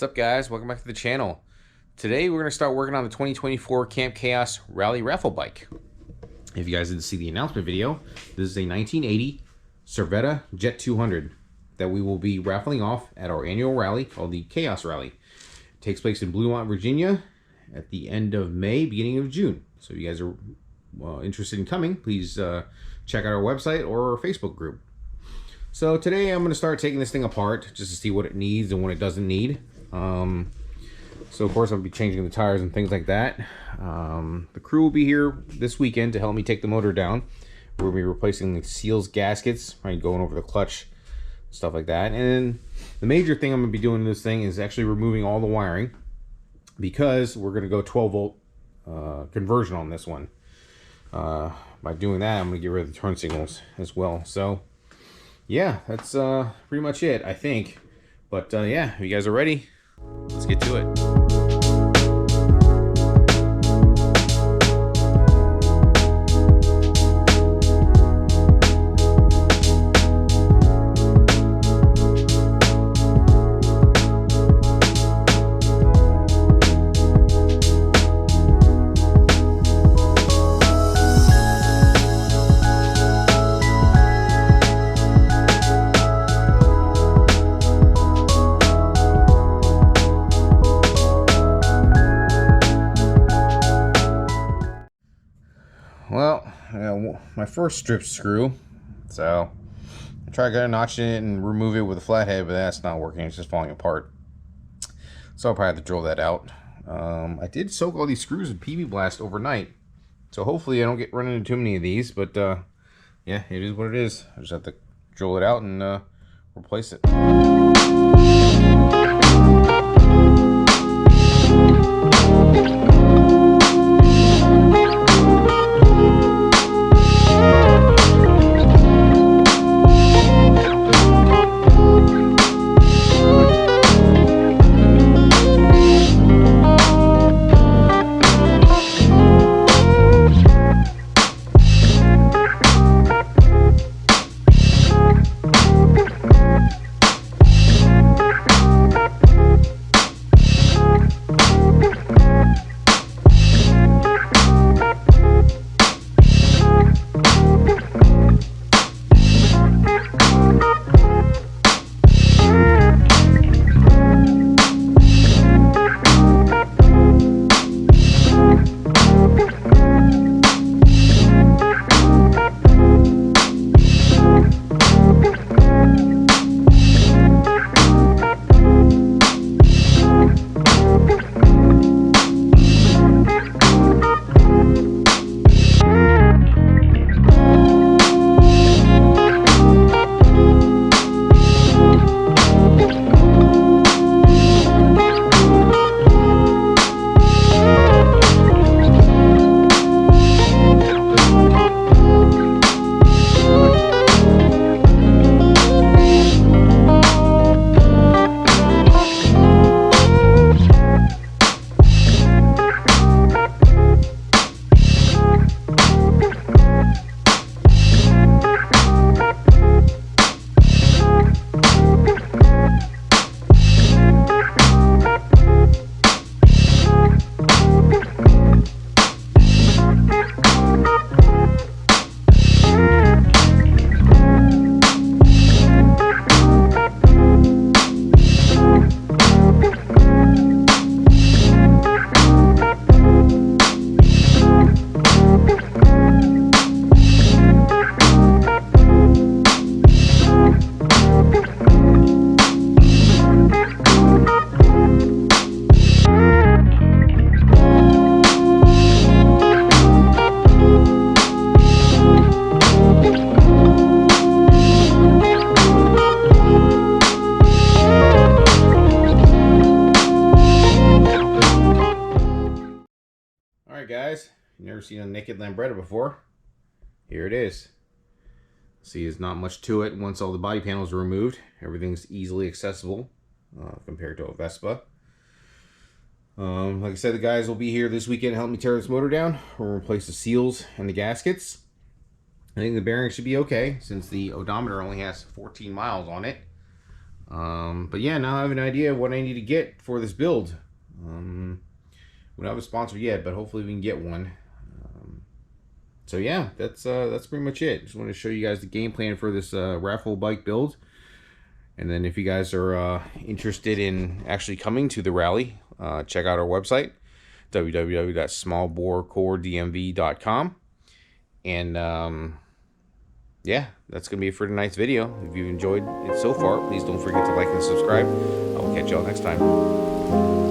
What's up, guys? Welcome back to the channel. Today we're going to start working on the 2024 Camp Chaos Rally Raffle Bike. If you guys didn't see the announcement video, this is a 1980 Serveta Jet 200 that we will be raffling off at our annual rally called the Chaos Rally. It takes place in Bluemont, Virginia at the end of May, beginning of June. So if you guys are interested in coming, please check out our website or our Facebook group. So today I'm going to start taking this thing apart just to see what it needs and what it doesn't need. So of course I'll be changing the tires and things like that. The crew will be here this weekend to help me take the motor down. We'll be replacing the seals, gaskets, right, going over the clutch, stuff like that. And the major thing I'm going to be doing to this thing is actually removing all the wiring, because we're going to go 12 volt conversion on this one. By doing that, I'm going to get rid of the turn signals as well. So yeah, that's pretty much it, I think. But yeah, if you guys are ready, let's get to it. Well, my first strip screw, so I tried to notch it and remove it with a flathead, but that's not working. It's just falling apart. So I'll probably have to drill that out. I did soak all these screws in PB Blast overnight, so hopefully I don't run into too many of these. But yeah, it is what it is. I just have to drill it out and replace it. Alright guys, you've never seen a naked Lambretta before. Here it is. See, there's not much to it once all the body panels are removed. Everything's easily accessible compared to a Vespa. Like I said, the guys will be here this weekend to help me tear this motor down. We'll replace the seals and the gaskets. I think the bearing should be okay since the odometer only has 14 miles on it. But yeah, now I have an idea of what I need to get for this build. We don't have a sponsor yet, but hopefully we can get one. So yeah, that's pretty much it. Just want to show you guys the game plan for this raffle bike build. And then if you guys are interested in actually coming to the rally, check out our website, www.smallborecoredmv.com. And yeah, that's going to be it for tonight's video. If you've enjoyed it so far, please don't forget to like and subscribe. I will catch y'all next time.